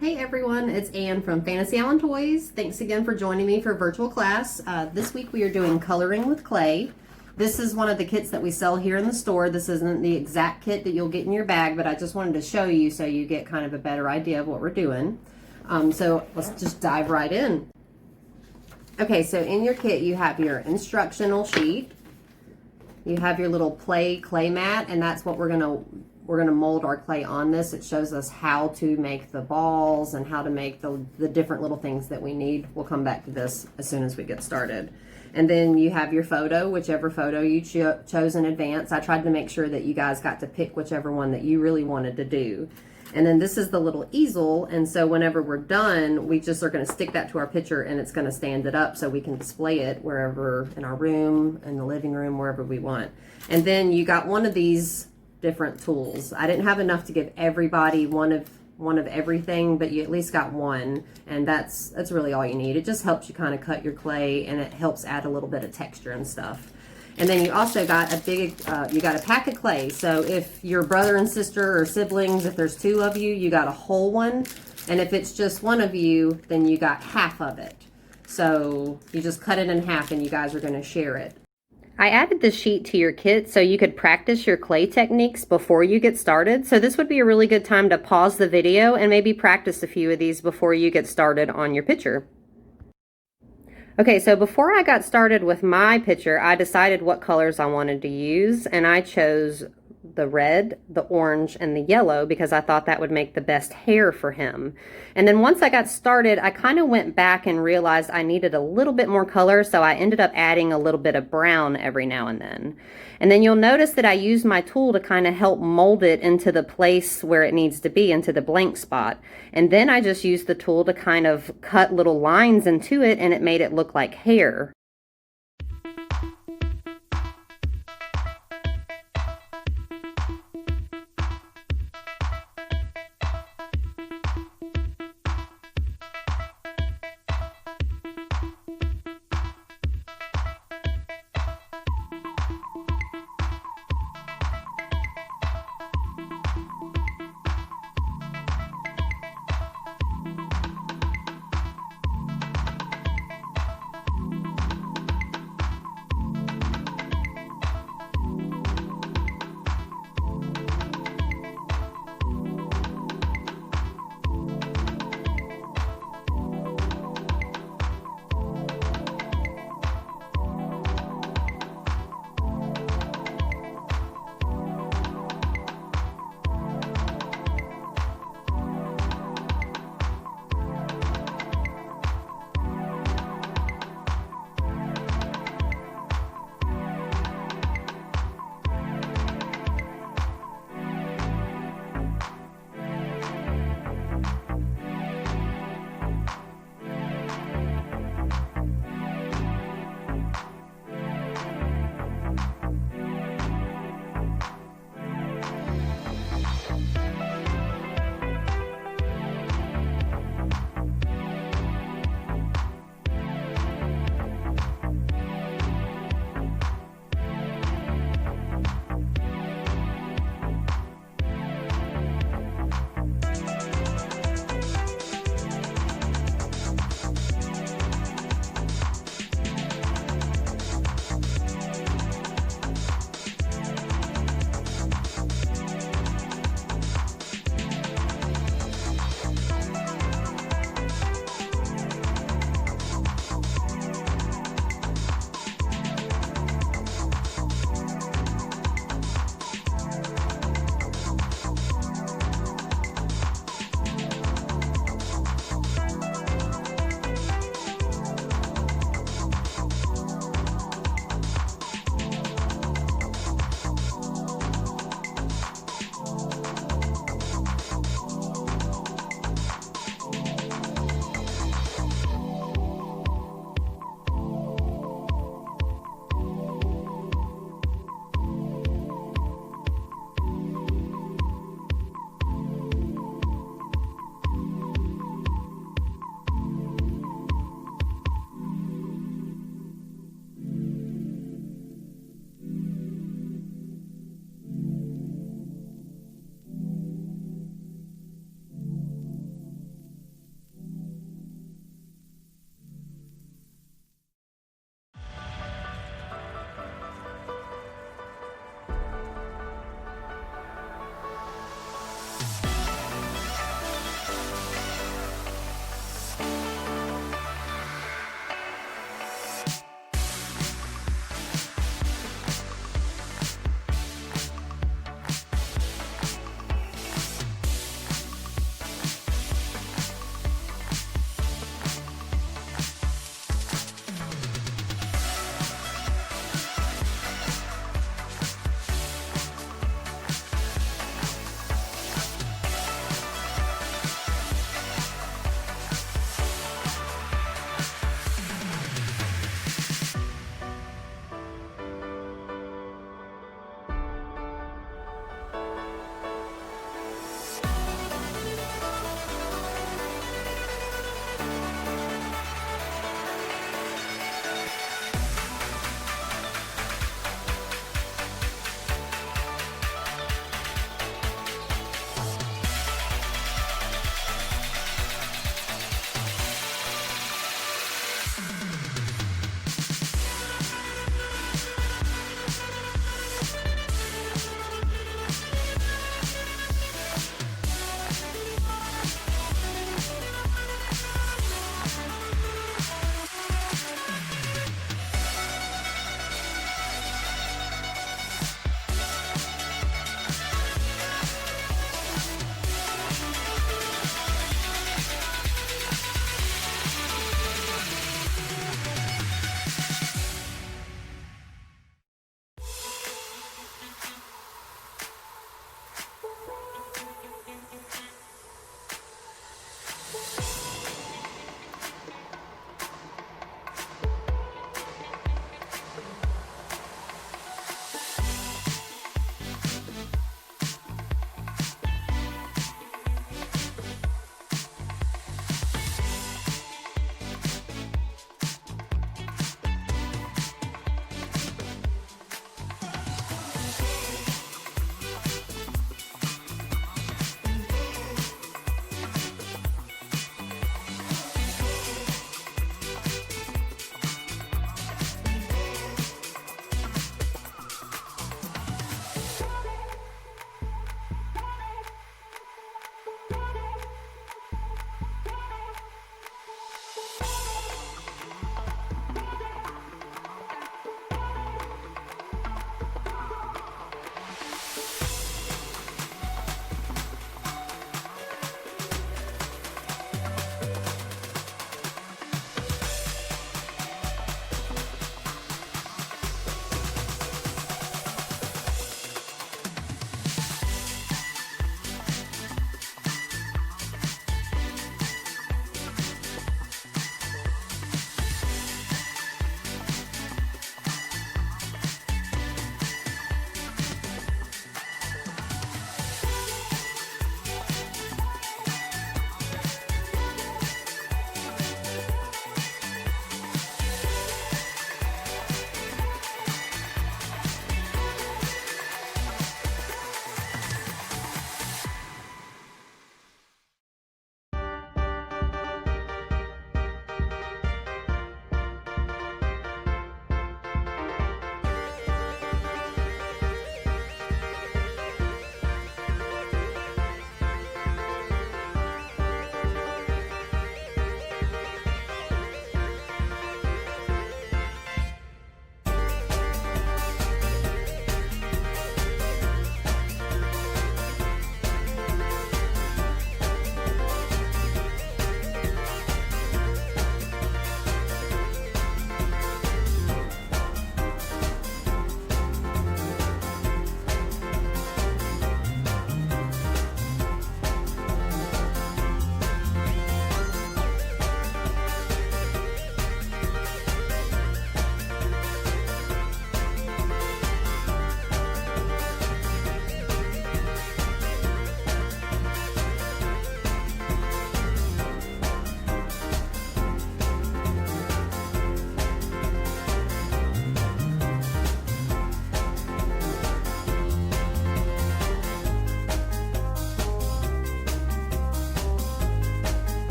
Hey everyone, it's Anne from Fantasy Island Toys. Thanks again for joining me for virtual class. This week we are doing coloring with clay. This is one of the kits that we sell here in the store. This isn't the exact kit that you'll get in your bag, but I just wanted to show you so you get kind of a better idea of what we're doing. So let's just dive right in. Okay, so in your kit you have your instructional sheet. You have your little clay mat, and that's what we're gonna mold our clay on this. It shows us how to make the balls and how to make the different little things that we need. We'll come back to this as soon as we get started. And then you have your photo, whichever photo you chose in advance. I tried to make sure that you guys got to pick whichever one that you really wanted to do. And then this is the little easel, and so whenever we're done, we just are going to stick that to our picture, and it's going to stand it up so we can display it wherever, in our room, in the living room, wherever we want. And then you got one of these different tools. I didn't have enough to give everybody one of everything, but you at least got one, and that's really all you need. It just helps you kind of cut your clay, and it helps add a little bit of texture and stuff. And then you also got you got a pack of clay. So if your brother and sister or siblings, if there's two of you, you got a whole one. And if it's just one of you, then you got half of it. So you just cut it in half and you guys are gonna share it. I added the sheet to your kit so you could practice your clay techniques before you get started. So this would be a really good time to pause the video and maybe practice a few of these before you get started on your picture. Okay, so before I got started with my picture, I decided what colors I wanted to use, and I chose the red, the orange, and the yellow because I thought that would make the best hair for him. And then once I got started, I kind of went back and realized I needed a little bit more color, so I ended up adding a little bit of brown every now and then. And then you'll notice that I used my tool to kind of help mold it into the place where it needs to be, into the blank spot. And then I just used the tool to kind of cut little lines into it, and it made it look like hair.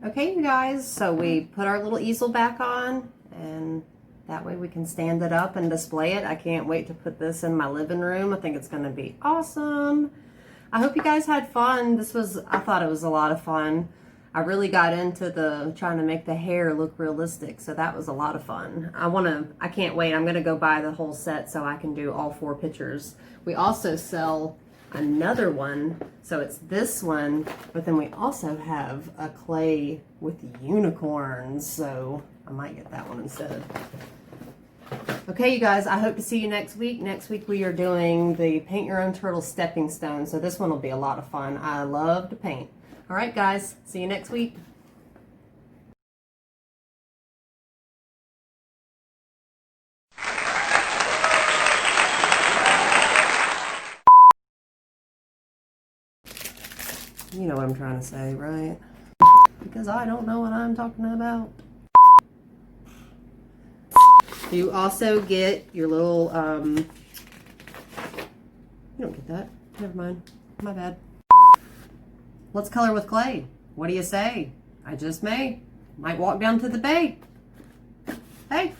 Okay, you guys, so we put our little easel back on, and that way we can stand it up and display it. I can't wait to put this in my living room. I think it's going to be awesome. I hope you guys had fun. I thought it was a lot of fun. I really got into trying to make the hair look realistic, so that was a lot of fun. I can't wait. I'm going to go buy the whole set so I can do all 4 pictures. We also sell another one, so it's this one, but then we also have a clay with unicorns, so I might get that one instead. Okay, you guys, I hope to see you next week. Next week we are doing the Paint Your Own Turtle Stepping Stone, so this one will be a lot of fun. I love to paint. All right, guys, see you next week. You know what I'm trying to say, right? Because I don't know what I'm talking about. You also get your little, you don't get that. Never mind. My bad. Let's color with clay. What do you say? I just may. Might walk down to the bay. Hey.